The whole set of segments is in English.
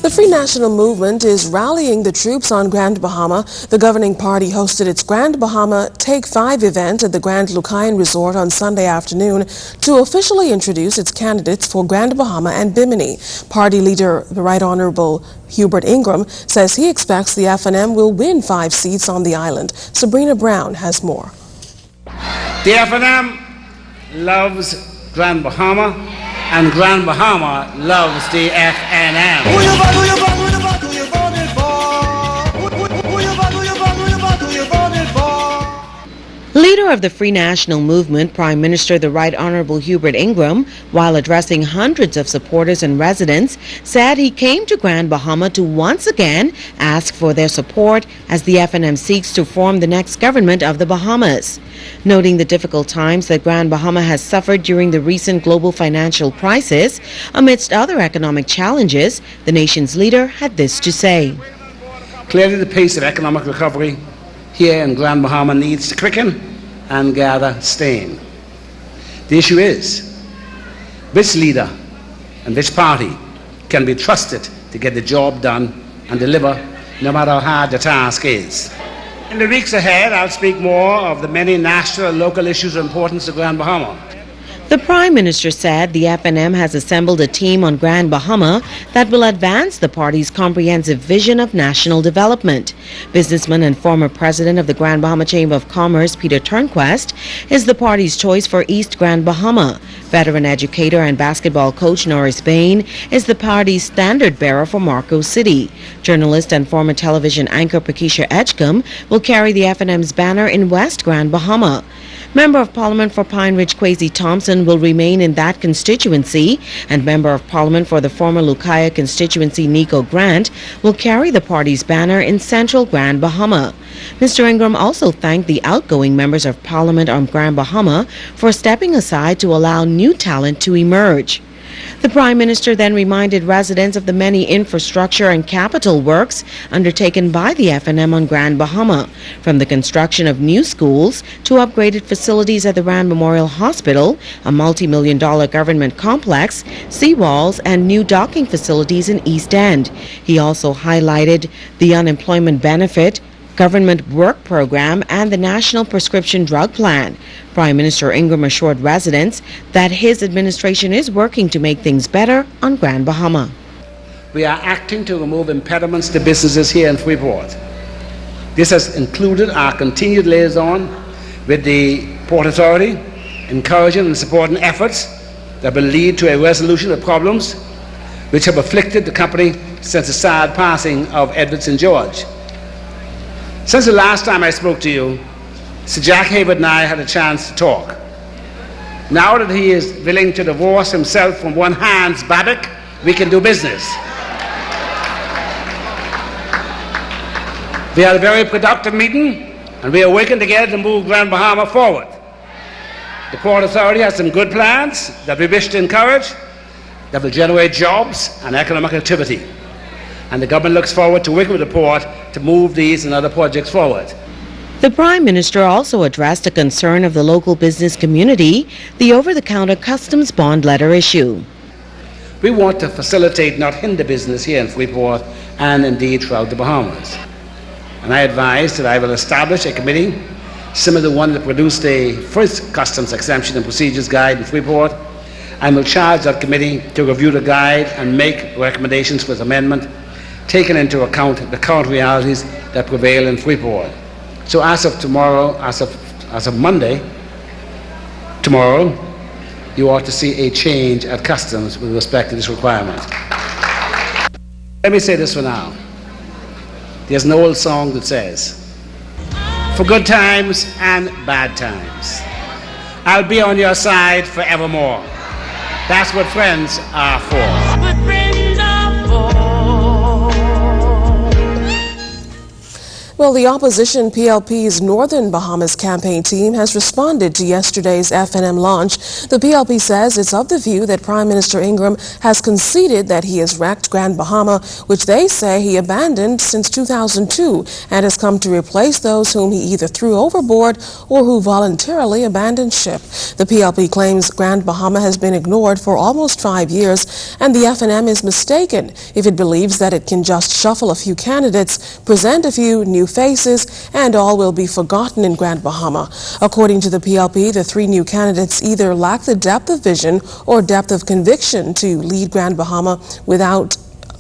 The Free National Movement is rallying the troops on Grand Bahama. The governing party hosted its Grand Bahama Take 5 event at the Grand Lucayan Resort on Sunday afternoon to officially introduce its candidates for Grand Bahama and Bimini. Party leader, the Right Honorable Hubert Ingram, says he expects the FNM will win 5 seats on the island. Sabrina Brown has more. The FNM loves Grand Bahama, and Grand Bahama loves the FNM. Leader of the Free National Movement, Prime Minister the Right Honorable Hubert Ingram, while addressing hundreds of supporters and residents, said he came to Grand Bahama to once again ask for their support as the FNM seeks to form the next government of the Bahamas. Noting the difficult times that Grand Bahama has suffered during the recent global financial crisis, amidst other economic challenges, the nation's leader had this to say. Clearly the pace of economic recovery here in Grand Bahama needs to quicken and gather steam. The issue is, which leader and which party can be trusted to get the job done and deliver no matter how hard the task is. In the weeks ahead, I'll speak more of the many national and local issues of importance to Grand Bahama. The Prime Minister said the FNM has assembled a team on Grand Bahama that will advance the party's comprehensive vision of national development. Businessman and former president of the Grand Bahama Chamber of Commerce, Peter Turnquest, is the party's choice for East Grand Bahama. Veteran educator and basketball coach Norris Bain is the party's standard bearer for Marco City. Journalist and former television anchor Pakeisha Edgecombe will carry the FNM's banner in West Grand Bahama. Member of Parliament for Pine Ridge Kwesi Thompson will remain in that constituency, and Member of Parliament for the former Lucaya constituency Nico Grant will carry the party's banner in Central Grand Bahama. Mr. Ingram also thanked the outgoing members of Parliament on Grand Bahama for stepping aside to allow new talent to emerge. The Prime Minister then reminded residents of the many infrastructure and capital works undertaken by the FNM on Grand Bahama, from the construction of new schools to upgraded facilities at the Rand Memorial Hospital, a multi-million-dollar government complex, seawalls, and new docking facilities in East End. He also highlighted the unemployment benefit, government work program, and the National Prescription Drug Plan. Prime Minister Ingram assured residents that his administration is working to make things better on Grand Bahama. We are acting to remove impediments to businesses here in Freeport. This has included our continued liaison with the Port Authority, encouraging and supporting efforts that will lead to a resolution of problems which have afflicted the company since the sad passing of Edward St. George. Since the last time I spoke to you, Sir Jack Haywood and I had a chance to talk. Now that he is willing to divorce himself from one Hans Babbitt, we can do business. We had a very productive meeting, and we are working together to move Grand Bahama forward. The Port Authority has some good plans that we wish to encourage that will generate jobs and economic activity. And the government looks forward to working with the port to move these and other projects forward. The Prime Minister also addressed a concern of the local business community, the over-the-counter customs bond letter issue. We want to facilitate, not hinder business here in Freeport and indeed throughout the Bahamas. And I advise that I will establish a committee similar to the one that produced the first customs exemption and procedures guide in Freeport, and will charge that committee to review the guide and make recommendations for its amendment, taking into account the current realities that prevail in Freeport. So as of tomorrow, as of Monday, tomorrow, you ought to see a change at customs with respect to this requirement. Let me say this for now. There's an old song that says, for good times and bad times, I'll be on your side forevermore. That's what friends are for. Well, the opposition PLP's Northern Bahamas campaign team has responded to yesterday's FNM launch. The PLP says it's of the view that Prime Minister Ingram has conceded that he has wrecked Grand Bahama, which they say he abandoned since 2002, and has come to replace those whom he either threw overboard or who voluntarily abandoned ship. The PLP claims Grand Bahama has been ignored for almost 5 years, and the FNM is mistaken if it believes that it can just shuffle a few candidates, present a few new faces, and all will be forgotten in Grand Bahama. According to the PLP, the 3 new candidates either lack the depth of vision or depth of conviction to lead Grand Bahama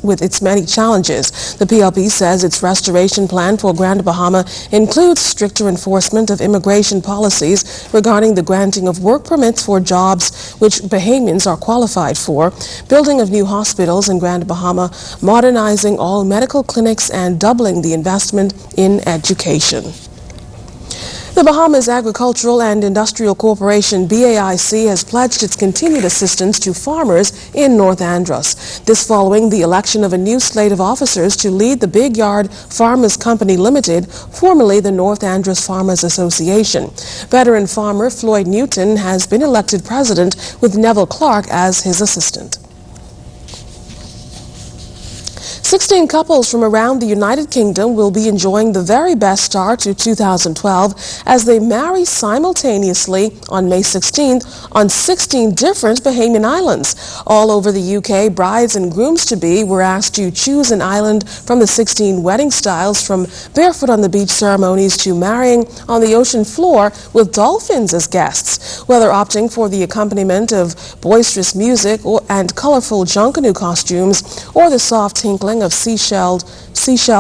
with its many challenges. The PLP says its restoration plan for Grand Bahama includes stricter enforcement of immigration policies regarding the granting of work permits for jobs which Bahamians are qualified for, building of new hospitals in Grand Bahama, modernizing all medical clinics, and doubling the investment in education. The Bahamas Agricultural and Industrial Corporation, BAIC, has pledged its continued assistance to farmers in North Andros. This following the election of a new slate of officers to lead the Big Yard Farmers Company Limited, formerly the North Andros Farmers Association. Veteran farmer Floyd Newton has been elected president, with Neville Clark as his assistant. 16 couples from around the United Kingdom will be enjoying the very best start to 2012 as they marry simultaneously on May 16th on 16 different Bahamian islands. All over the UK, brides and grooms-to-be were asked to choose an island from the 16 wedding styles, from barefoot on the beach ceremonies to marrying on the ocean floor with dolphins as guests. Whether opting for the accompaniment of boisterous music and colorful junkanoo costumes or the soft tinkling of seashell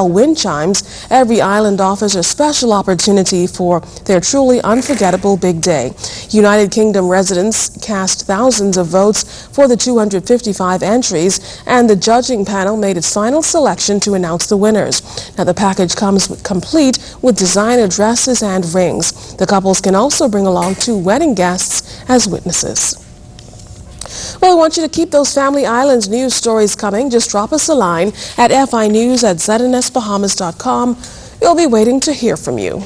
wind chimes, every island offers a special opportunity for their truly unforgettable big day. United Kingdom residents cast thousands of votes for the 255 entries, and the judging panel made its final selection to announce the winners. Now, the package comes complete with designer dresses and rings. The couples can also bring along 2 wedding guests as witnesses. Well, I want you to keep those Family Islands news stories coming. Just drop us a line at finews@znsbahamas.com. We'll be waiting to hear from you.